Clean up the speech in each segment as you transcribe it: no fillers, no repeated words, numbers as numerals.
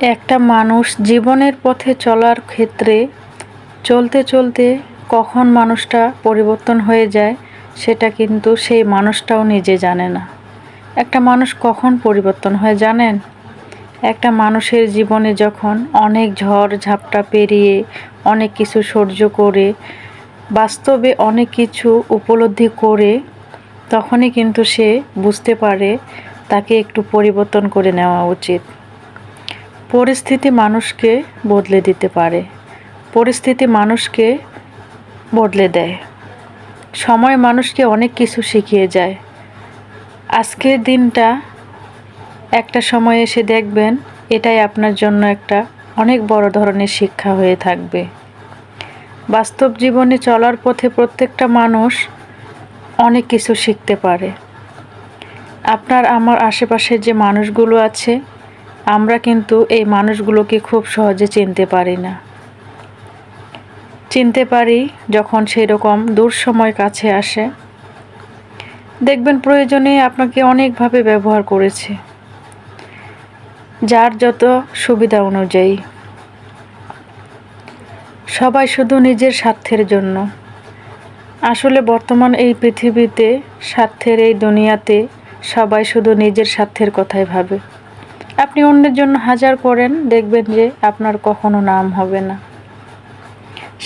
একটা মানুষ জীবনের পথে চলার ক্ষেত্রে চলতে চলতে কখন মানুষটা পরিবর্তন হয়ে যায় সেটা কিন্তু সেই মানুষটাও নিজে জানে না। একটা মানুষ কখন পরিবর্তন হয় জানেন? একটা মানুষের জীবনে যখন অনেক ঝড় ঝাপটা পেরিয়ে অনেক কিছু সহ্য করে বাস্তবে অনেক কিছু উপলব্ধি করে তখনই কিন্তু সে বুঝতে পারে তাকে একটু পরিবর্তন করে নেওয়া উচিত। পরিস্থিতি মানুষকে বদলে দিতে পারে, পরিস্থিতি মানুষকে বদলে দেয়, সময় মানুষকে অনেক কিছু শিখিয়ে যায়। আজকের দিনটা একটা সময় এসে দেখবেন এটাই আপনার জন্য একটা অনেক বড় ধরনের শিক্ষা হয়ে থাকবে। বাস্তব জীবনে চলার পথে প্রত্যেকটা মানুষ অনেক কিছু শিখতে পারে। আপনার আমার আশেপাশে যে মানুষগুলো আছে আমরা কিন্তু এই মানুষগুলোকে খুব সহজে চিনতে পারি না। চিনতে পারি যখন সেই রকম দূর সময় কাছে আসে। দেখবেন প্রয়োজনে আপনাকে অনেকভাবে ব্যবহার করেছে, যার যত সুবিধা অনুযায়ী। সবাই শুধু নিজের স্বার্থের জন্য। আসলে বর্তমান এই পৃথিবীতে, স্বার্থের এই দুনিয়াতে সবাই শুধু নিজের স্বার্থের কথাই ভাবে। আপনি অন্যের জন্য হাজার করেন, দেখবেন যে আপনার কখনো নাম হবে না।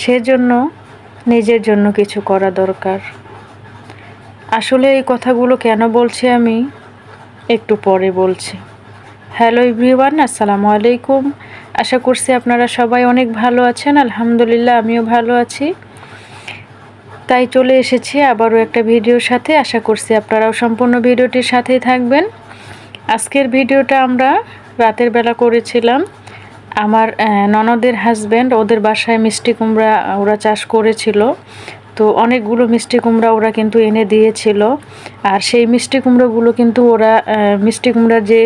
সেজন্য নিজের জন্য কিছু করা দরকার। আসলে এই কথাগুলো কেন বলছি আমি একটু পরে বলছি। হ্যালো এভরিওয়ান, আসসালামু আলাইকুম। আশা করছি আপনারা সবাই অনেক ভালো আছেন। আলহামদুলিল্লাহ আমিও ভালো আছি। তাই চলে এসেছি আবারও একটা ভিডিওর সাথে। আশা করছি আপনারাও সম্পূর্ণ ভিডিওটির সাথেই থাকবেন। আজকের ভিডিওটা আমরা রাতের বেলা করেছিলাম। আমার ননদের হাজব্যান্ড ওদের বাসায় মিষ্টি কুমড়া ওরা চাষ করেছিল, তো অনেকগুলো মিষ্টি কুমড়া ওরা কিন্তু এনে দিয়েছিল। আর সেই মিষ্টি কুমড়োগুলো কিন্তু ওরা মিষ্টি কুমড়ার যে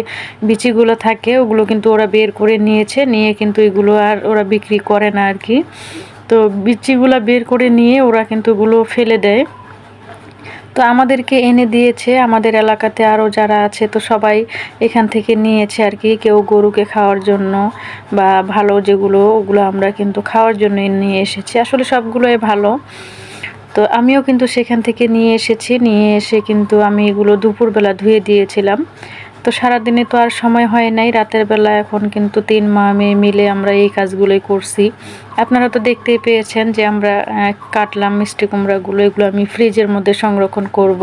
বিচিগুলো থাকে ওগুলো কিন্তু ওরা বের করে নিয়েছে, নিয়ে কিন্তু এগুলো আর ওরা বিক্রি করে না আর কি। তো বিচিগুলো বের করে নিয়ে ওরা কিন্তু এগুলো ফেলে দেয়। তো আমাদেরকে এনে দিয়েছে, আমাদের এলাকাতে আরও যারা আছে তো সবাই এখান থেকে নিয়েছে আর কি। কেউ গরুকে খাওয়ার জন্য বা ভালো যেগুলো ওগুলো আমরা কিন্তু খাওয়ার জন্য নিয়ে এসেছি। আসলে সবগুলোই ভালো। তো আমিও কিন্তু সেখান থেকে নিয়ে এসেছি, নিয়ে এসে কিন্তু আমি এগুলো দুপুরবেলা ধুয়ে দিয়েছিলাম। তো সারাদিনে তো আর সময় হয় নাই, রাতের বেলা এখন কিন্তু 3 মা মেয়ে মিলে আমরা এই কাজগুলোই করছি। আপনারা তো দেখতেই পেয়েছেন যে আমরা কাটলাম মিষ্টি কুমড়াগুলো, এগুলো আমি ফ্রিজের মধ্যে সংরক্ষণ করব।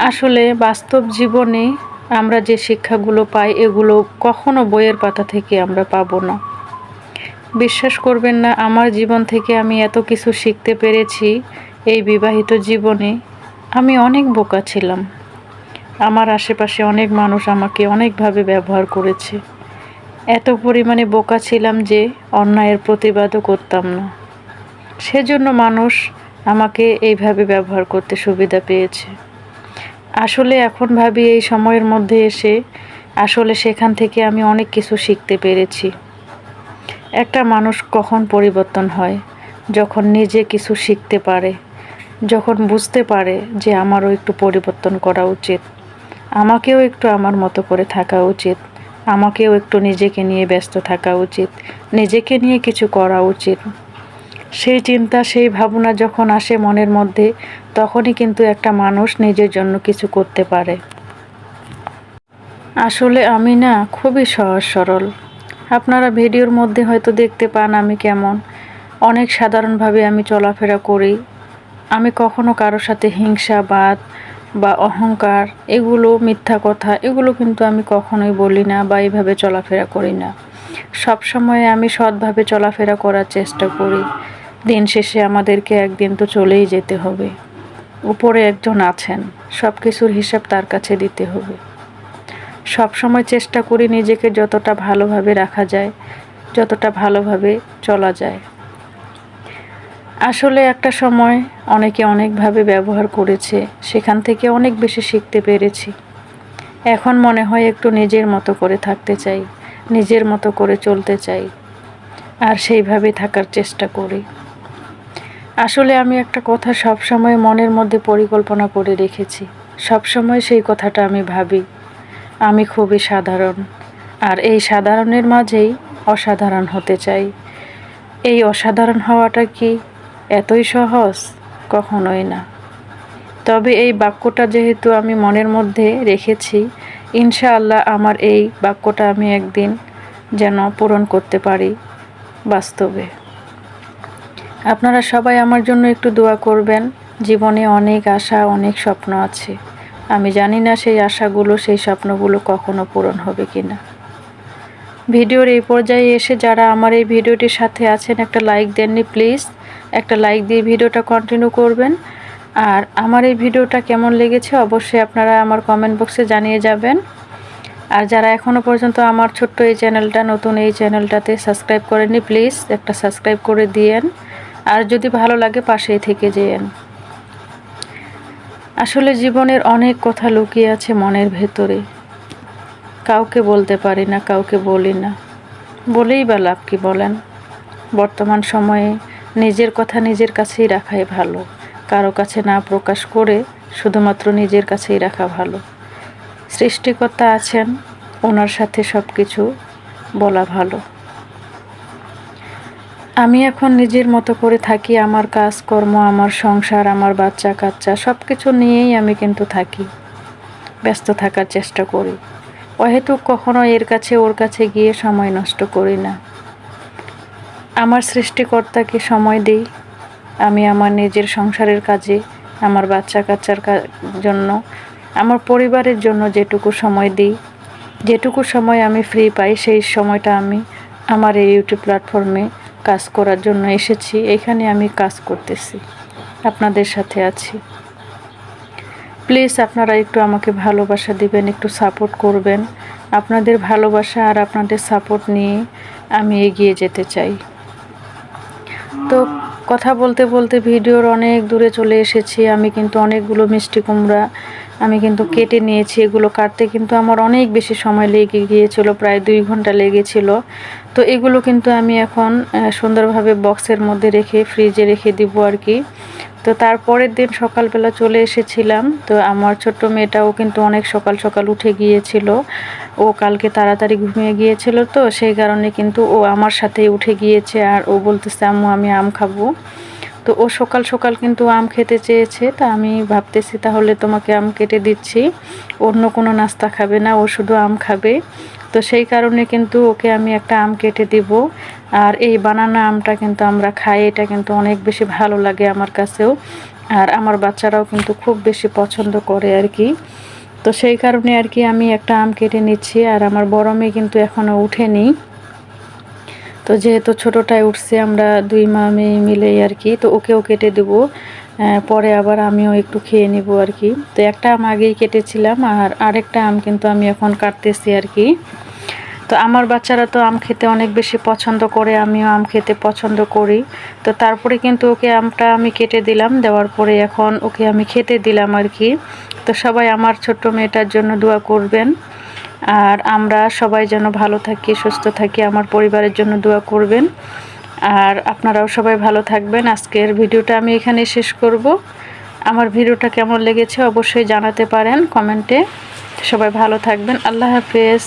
আসলে বাস্তব জীবনে আমরা যে শিক্ষাগুলো পাই এগুলো কখনো বইয়ের পাতা থেকে আমরা পাবো না। বিশ্বাস করবেন না, আমার জীবন থেকে আমি এত কিছু শিখতে পেরেছি। এই বিবাহিত জীবনে আমি অনেক বোকা ছিলাম। আমার আশেপাশে অনেক মানুষ আমাকে অনেকভাবে ব্যবহার করেছে। এত পরিমাণে বোকা ছিলাম যে অন্যায়ের প্রতিবাদও করতাম না। সেজন্য মানুষ আমাকে এইভাবে ব্যবহার করতে সুবিধা পেয়েছে। আসলে এখন ভাবি এই সময়ের মধ্যে এসে আসলে সেখান থেকে আমি অনেক কিছু শিখতে পেরেছি। একটা মানুষ কখন পরিবর্তন হয়? যখন নিজে কিছু শিখতে পারে, যখন বুঝতে পারে যে আমারও একটু পরিবর্তন করা উচিত, আমাকেও একটু আমার মতো করে থাকা উচিত, আমাকেও একটু নিজেকে নিয়ে ব্যস্ত থাকা উচিত, নিজেকে নিয়ে কিছু করা উচিত। সেই চিন্তা সেই ভাবনা যখন আসে মনের মধ্যে, তখনই কিন্তু একটা মানুষ নিজের জন্য কিছু করতে পারে। আসলে আমি না খুবই সহজ সরল। আপনারা ভিডিওর মধ্যে হয়তো দেখতে পান আমি কেমন, অনেক সাধারণভাবে আমি চলাফেরা করি। আমি কখনো কারোর সাথে হিংসাবাদ বা অহংকার, এগুলো মিথ্যা কথা, এগুলো কিন্তু আমি কখনোই বলি না বা এইভাবে চলাফেরা করি না। সব সময় আমি সৎভাবে চলাফেরা করার চেষ্টা করি। দিন শেষে আমাদেরকে একদিন তো চলেই যেতে হবে। উপরে একজন আছেন, সব কিছুর হিসাব তার কাছে দিতে হবে। সব সময় চেষ্টা করি নিজেকে যতটা ভালোভাবে রাখা যায়, যতটা ভালোভাবে চলা যায়। আসলে একটা সময় অনেকে অনেকভাবে ব্যবহার করেছে, সেখান থেকে অনেক বেশি শিখতে পেরেছি। এখন মনে হয় একটু নিজের মতো করে থাকতে চাই, নিজের মতো করে চলতে চাই, আর সেইভাবে থাকার চেষ্টা করি। আসলে আমি একটা কথা সব সময় মনের মধ্যে পরিকল্পনা করে রেখেছি। সব সময় সেই কথাটা আমি ভাবি, আমি খুবই সাধারণ, আর এই সাধারণের মাঝেই অসাধারণ হতে চাই। এই অসাধারণ হওয়াটা কি এতই সহজ? কখনোই না। তবে এই বাক্যটা যেহেতু আমি মনের মধ্যে রেখেছি, ইনশাআল্লাহ আমার এই বাক্যটা আমি একদিন যেন পূরণ করতে পারি বাস্তবে। আপনারা সবাই আমার জন্য একটু দোয়া করবেন। জীবনে অনেক আশা, অনেক স্বপ্ন আছে। আমি জানি না সেই আশাগুলো, সেই স্বপ্নগুলো কখনো পূরণ হবে কিনা। ভিডিওর এই পর্যায়ে এসে যারা আমার এই ভিডিওটির সাথে আছেন, একটা লাইক দেননি প্লিজ। একটা লাইক দিয়ে ভিডিওটা কন্টিনিউ করবেন। আর আমার এই ভিডিওটা কেমন লেগেছে অবশ্যই আপনারা আমার কমেন্ট বক্সে জানিয়ে যাবেন। আর যারা এখনও পর্যন্ত আমার ছোট্ট এই চ্যানেলটা, নতুন এই চ্যানেলটাতে সাবস্ক্রাইব করেননি, প্লিজ একটা সাবস্ক্রাইব করে দিয়েন। আর যদি ভালো লাগে পাশেই থেকে যেয়েন। আসলে জীবনের অনেক কথা লুকিয়ে আছে মনের ভেতরে, কাউকে বলতে পারি না, কাউকে বলি না। বলেই বা লাভ কি বলেন? বর্তমান সময়ে নিজের কথা নিজের কাছেই রাখাই ভালো। কারো কাছে না প্রকাশ করে শুধুমাত্র নিজের কাছেই রাখা ভালো। সৃষ্টিকর্তা আছেন, ওনার সাথে সব কিছু বলা ভালো। আমি এখন নিজের মতো করে থাকি। আমার কাজকর্ম, আমার সংসার, আমার বাচ্চা কাচ্চা সব কিছু নিয়েই আমি কিন্তু থাকি, ব্যস্ত থাকার চেষ্টা করি। অহেতুক কখনো এর কাছে ওর কাছে গিয়ে সময় নষ্ট করি না। আমার সৃষ্টিকর্তাকে সময় দিই। আমি আমার নিজের সংসারের কাজে, আমার বাচ্চা কাচ্চার জন্য, আমার পরিবারের জন্য যেটুকু সময় দিই, যেটুকু সময় আমি ফ্রি পাই, সেই সময়টা আমি আমার এই ইউটিউব প্ল্যাটফর্মে কাজ করার জন্য এসেছি। এখানে আমি কাজ করতেছি, আপনাদের সাথে আছি। প্লিজ আপনারা একটু আমাকে ভালোবাসা দিবেন, একটু সাপোর্ট করবেন। আপনাদের ভালোবাসা আর আপনাদের সাপোর্ট নিয়ে আমি এগিয়ে যেতে চাই। তো কথা বলতে বলতে ভিডিওর অনেক দূরে চলে এসেছি। আমি কিন্তু অনেকগুলো মিষ্টি কুমড়া আমি কিন্তু কেটে নিয়েছি। এগুলো কাটতে কিন্তু আমার অনেক বেশি সময় লেগে গিয়েছিল, প্রায় 2 ঘন্টা লেগেছিল। তো এগুলো কিন্তু আমি এখন সুন্দরভাবে বক্সের মধ্যে রেখে ফ্রিজে রেখে দিব আর কি। তো তারপরের দিন সকালবেলা চলে এসেছিলাম। তো আমার ছোট্ট মেয়েটাও কিন্তু অনেক সকাল সকাল উঠে গিয়েছিল। ও কালকে তাড়াতাড়ি ঘুমিয়ে গিয়েছিল, তো সেই কারণে কিন্তু ও আমার সাথেই উঠে গিয়েছে। আর ও বলতেছে, আম্মু আমি আম খাবো। তো ও সকাল সকাল কিন্তু আম খেতে চেয়েছে। তা আমি ভাবতেছি তাহলে তোমাকে আম কেটে দিচ্ছি, অন্য কোনো নাস্তা খাবে না, ও শুধু আম খাবে। তো সেই কারণে কিন্তু ওকে আমি একটা আম কেটে দিব। আর এই বানানা আমটা কিন্তু আমরা খাই, এটা কিন্তু অনেক বেশি ভালো লাগে আমার কাছেও। আর আমার বাচ্চারাও কিন্তু খুব বেশি পছন্দ করে আর কি। তো সেই কারণে আর কি আমি একটা আম কেটে নিচ্ছি। আর আমার বড় মেয়ে কিন্তু এখনও উঠেনি। তো যেহেতু ছোটোটায় উঠছে, আমরা 2 মা মেয়ে মিলেই আর কি। তো ওকেও কেটে দেবো, পরে আবার আমিও একটু খেয়ে নিব আর কি। তো একটা আম আগেই কেটেছিলাম, আর আরেকটা আম কিন্তু আমি এখন কাটতেছি আর কি। তো আমার বাচ্চারা তো আম খেতে অনেক বেশি পছন্দ করে, আমিও আম খেতে পছন্দ করি। তো তারপরে কিন্তু ওকে আমটা আমি কেটে দিলাম, দেওয়ার পরে এখন ওকে আমি খেতে দিলাম আর কি। তো সবাই আমার ছোট্ট মেয়েটার জন্য দোয়া করবেন। আর আমরা সবাই যেন ভালো থাকি, সুস্থ থাকি, আমার পরিবারের জন্য দোয়া করবেন। আর আপনারাও সবাই ভালো থাকবেন। আজকের ভিডিওটা আমি এখানে শেষ করব। আমার ভিডিওটা কেমন লেগেছে অবশ্যই জানাতে পারেন কমেন্টে। সবাই ভালো থাকবেন। আল্লাহ হাফেজ।